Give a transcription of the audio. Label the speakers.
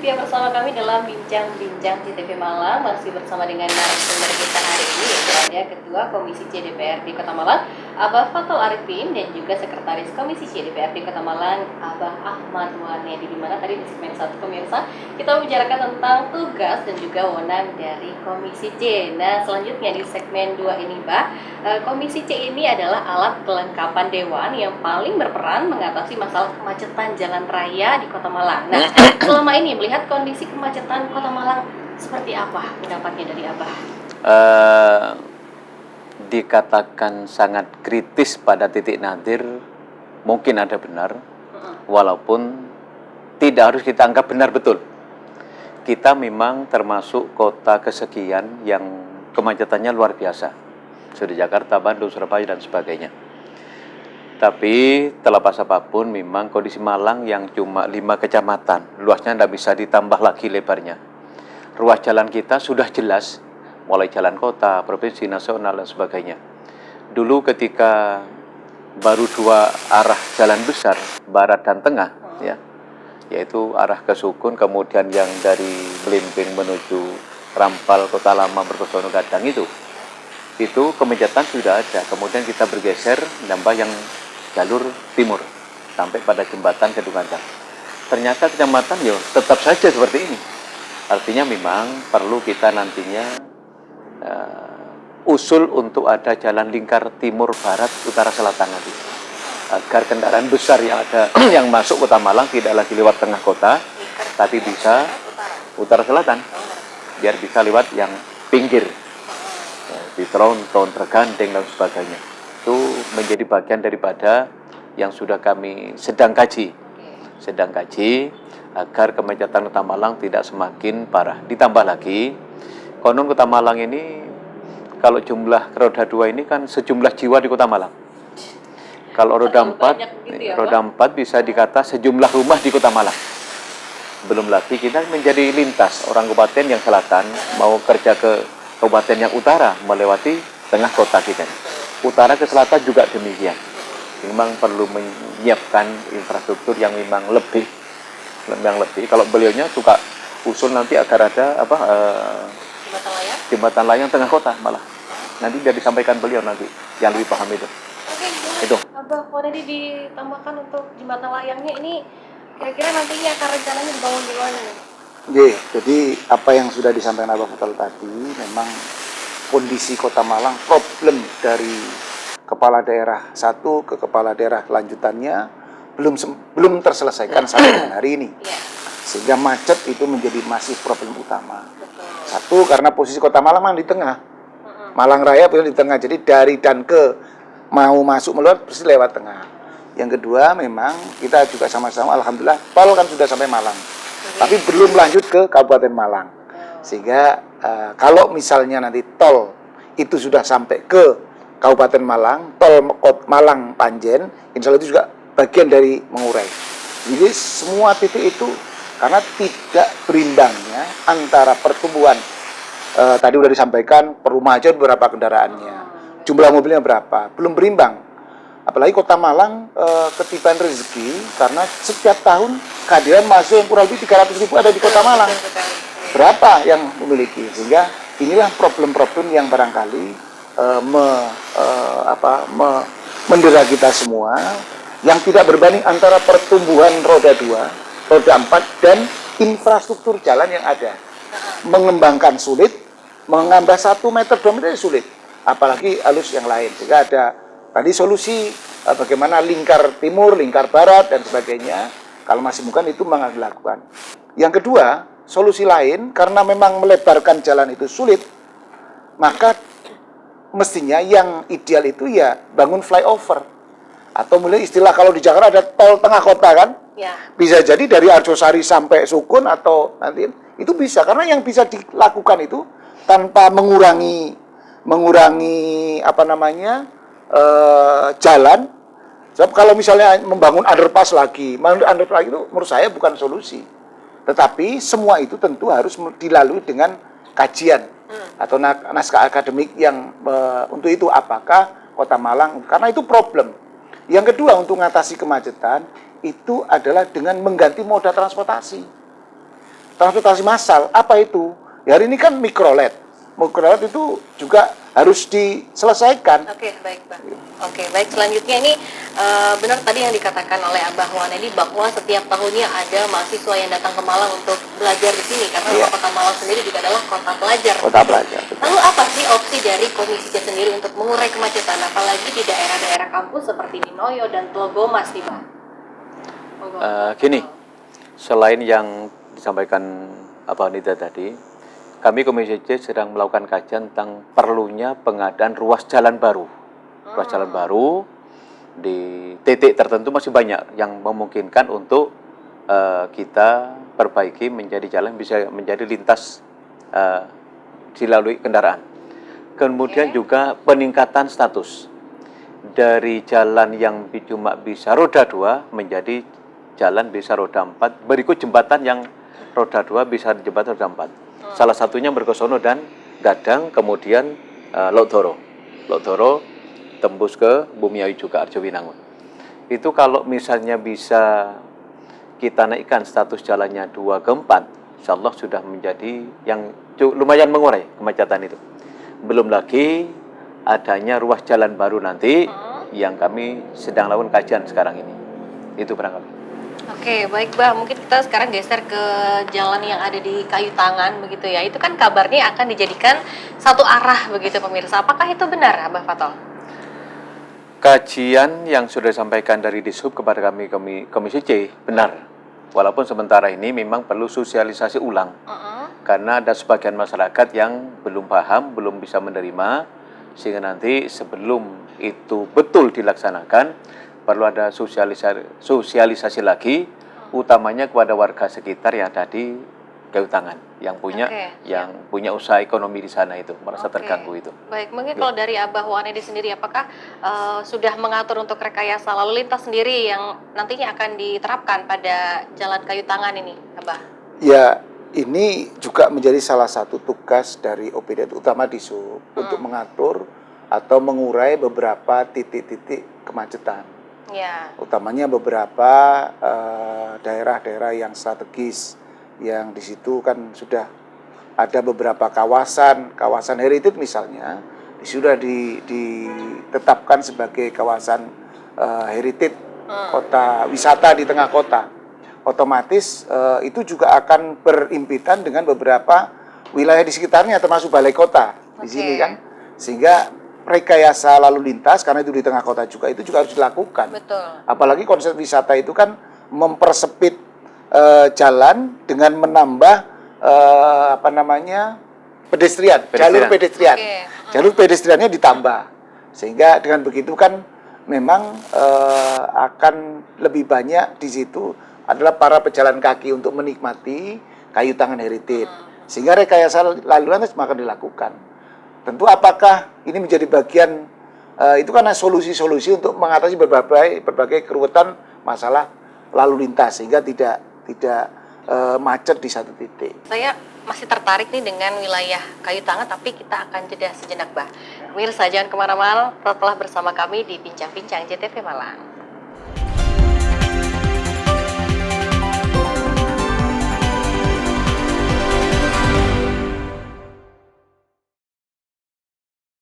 Speaker 1: setia bersama kami dalam Bincang-Bincang CTV Malang. Masih bersama dengan narasumber kita hari ini, yaitu ada Ketua Komisi C DPRD Kota Malang, Abah Fathul Arifin, dan juga Sekretaris Komisi C DPRD Kota Malang, Abah Ahmad Wanedi. Di mana tadi di segmen 1 pemirsa, kita membicarakan tentang tugas dan juga wewenang dari Komisi C. Nah, selanjutnya di segmen 2 ini, Mbak, Komisi C ini adalah alat kelengkapan Dewan yang paling berperan mengatasi masalah kemacetan jalan raya di Kota Malang. Nah, selama ini melihat kondisi kemacetan Kota Malang seperti apa pendapatnya dari Abah?
Speaker 2: Dikatakan sangat kritis pada titik nadir, mungkin ada benar, walaupun tidak harus kita anggap benar betul. Kita memang termasuk kota kesekian yang kemacetannya luar biasa. Sudah Jakarta, Bandung, Surabaya, dan sebagainya. Tapi terlepas apapun, memang kondisi Malang yang cuma 5 kecamatan, luasnya tidak bisa ditambah lagi lebarnya. Ruas jalan kita sudah jelas, mulai jalan kota, provinsi, nasional, dan sebagainya. Dulu ketika baru 2 arah jalan besar, barat dan tengah, ya, yaitu arah ke Sukun, kemudian yang dari Belimbing menuju Rampal, Kota Lama, Berkesono, Gadang itu kemacetan sudah ada. Kemudian kita bergeser menambah yang jalur timur sampai pada jembatan Kedungajang. Ternyata kecamatan tetap saja seperti ini. Artinya memang perlu kita nantinya usul untuk ada jalan lingkar timur, barat, utara, selatan nanti, agar kendaraan besar yang ada yang masuk Kota Malang tidak lagi lewat tengah kota, tapi bisa utara selatan, biar bisa lewat yang pinggir, di Tronton, Tergandeng, dan sebagainya. Itu menjadi bagian daripada yang sudah kami sedang kaji agar kemacetan Kota Malang tidak semakin parah. Ditambah lagi, konon Kota Malang ini kalau jumlah roda 2 ini kan sejumlah jiwa di Kota Malang. Kalau roda 4 bisa dikata sejumlah rumah di Kota Malang. Belum lagi kita menjadi lintas orang kabupaten yang selatan mau kerja ke kabupaten yang utara melewati tengah kota kita. Utara ke selatan juga demikian. Memang perlu menyiapkan infrastruktur yang memang lebih. Kalau beliaunya suka usul nanti agar ada jembatan layang tengah kota malah. Nanti biar disampaikan beliau nanti yang lebih paham itu.
Speaker 1: Oke,
Speaker 2: itu.
Speaker 1: Abah, kalau tadi ditambahkan untuk jembatan layangnya ini, kira-kira nantinya akan rencananya dibangun di mana nih?
Speaker 3: Jadi apa yang sudah disampaikan Abah Fathul tadi, memang kondisi Kota Malang, problem dari kepala daerah satu ke kepala daerah lanjutannya belum terselesaikan sampai dengan hari ini. Sehingga macet itu menjadi masih problem utama. Satu, karena posisi Kota Malang di tengah. Malang Raya di tengah, jadi dari dan ke mau masuk meluar pasti lewat tengah. Yang kedua, memang kita juga sama-sama alhamdulillah tol kan sudah sampai Malang. Tapi belum lanjut ke Kabupaten Malang. Sehingga kalau misalnya nanti tol itu sudah sampai ke Kabupaten Malang, tol Malang Panjen, insya Allah itu juga bagian dari mengurai. Jadi semua titik itu karena tidak berimbangnya antara pertumbuhan, tadi sudah disampaikan perumahan berapa kendaraannya, jumlah mobilnya berapa, belum berimbang. Apalagi Kota Malang ketiban rezeki karena setiap tahun kehadiran mahasiswa yang kurang lebih 300.000 ada di Kota Malang. Berapa yang memiliki? Sehingga inilah problem-problem yang barangkali mendera kita semua, yang tidak berbanding antara pertumbuhan roda 2, roda 4, dan infrastruktur jalan yang ada. Mengembangkan sulit, menambah 1 meter, 2 meter sulit. Apalagi halus yang lain. Sehingga ada tadi solusi bagaimana lingkar timur, lingkar barat, dan sebagainya. Kalau masih mungkin itu dilakukan. Yang kedua, solusi lain, karena memang melebarkan jalan itu sulit, maka mestinya yang ideal itu ya bangun flyover. Atau mulai istilah kalau di Jakarta ada tol tengah kota kan? Ya. Bisa jadi dari Arjosari sampai Sukun atau nanti itu bisa. Karena yang bisa dilakukan itu tanpa mengurangi jalan. Sebab kalau misalnya membangun underpass lagi itu menurut saya bukan solusi. Tetapi semua itu tentu harus dilalui dengan kajian atau naskah akademik yang untuk itu apakah Kota Malang, karena itu problem. Yang kedua, untuk mengatasi kemacetan itu adalah dengan mengganti moda transportasi. transportasi massal. Apa itu? Ya, hari ini kan mikrolet. Mikrolet itu juga harus diselesaikan.
Speaker 1: Oke, baik, Bang. Oke, baik. Selanjutnya ini benar tadi yang dikatakan oleh Abah Wanedi bahwa setiap tahunnya ada mahasiswa yang datang ke Malang untuk belajar di sini karena
Speaker 3: Iya.
Speaker 1: Kota Malang sendiri juga adalah kota pelajar.
Speaker 3: Kota pelajar. Betul.
Speaker 1: Lalu apa sih opsi dari Komisi C sendiri untuk mengurai kemacetan apalagi di daerah-daerah kampus seperti di Noyo dan Tlogomas nih, Bang? Monggo.
Speaker 2: Gini, selain yang disampaikan Abah Nida tadi, kami Komisi C sedang melakukan kajian tentang perlunya pengadaan ruas jalan baru. Ruas jalan baru di titik tertentu masih banyak yang memungkinkan untuk kita perbaiki menjadi jalan bisa menjadi lintas dilalui kendaraan. Kemudian juga peningkatan status dari jalan yang cuma bisa roda 2 menjadi jalan bisa roda 4, berikut jembatan yang roda 2 bisa jembatan roda 4. Salah satunya Mergosono dan Gadang, kemudian Lok Doro tembus ke Bumiayu juga Arjowinangun. Itu kalau misalnya bisa kita naikkan status jalannya 2 ke 4, insya Allah sudah menjadi yang lumayan mengurai kemacetan itu. Belum lagi adanya ruas jalan baru nanti yang kami sedang lakukan kajian sekarang ini. Itu barangkali.
Speaker 1: Oke, baik, Bah. Mungkin kita sekarang geser ke jalan yang ada di Kayu Tangan begitu ya. Itu kan kabarnya akan dijadikan satu arah begitu pemirsa. Apakah itu benar, Abah Fatol?
Speaker 2: Kajian yang sudah disampaikan dari Dishub kepada kami Komisi C benar. Walaupun sementara ini memang perlu sosialisasi ulang. Karena ada sebagian masyarakat yang belum paham, belum bisa menerima, sehingga nanti sebelum itu betul dilaksanakan, perlu ada sosialisasi lagi, utamanya kepada warga sekitar yang ada di Kayu Tangan, yang punya usaha ekonomi di sana itu, merasa terganggu itu.
Speaker 1: Baik, mungkin kalau dari Abah Wanedi sendiri, apakah sudah mengatur untuk rekayasa lalu lintas sendiri yang nantinya akan diterapkan pada Jalan Kayu Tangan ini, Abah?
Speaker 3: Ya, ini juga menjadi salah satu tugas dari OPD utama Dishub untuk mengatur atau mengurai beberapa titik-titik kemacetan.
Speaker 1: Ya.
Speaker 3: Utamanya beberapa daerah-daerah yang strategis, yang di situ kan sudah ada beberapa kawasan heritage misalnya, sudah ditetapkan sebagai kawasan heritage, kota wisata di tengah kota. Otomatis itu juga akan berimpitan dengan beberapa wilayah di sekitarnya, termasuk balai kota di sini kan, sehingga rekayasa lalu lintas karena itu di tengah kota juga itu juga harus dilakukan.
Speaker 1: Betul.
Speaker 3: Apalagi konsep wisata itu kan mempersempit jalan dengan menambah pedestrian, jalur pedestrian. Jalur pedestriannya ditambah. Sehingga dengan begitu kan memang akan lebih banyak di situ adalah para pejalan kaki untuk menikmati Kayu Tangan Heritage. Sehingga rekayasa lalu lintas akan dilakukan. Tentu apakah ini menjadi bagian itu karena solusi-solusi untuk mengatasi berbagai keruwetan masalah lalu lintas sehingga tidak macet di satu titik.
Speaker 1: Saya masih tertarik nih dengan wilayah Kayu Tangan, tapi kita akan jeda sejenak, Bah. Pemirsa, jangan kemana-mana, tetaplah bersama kami di Bincang-Bincang JTV Malang.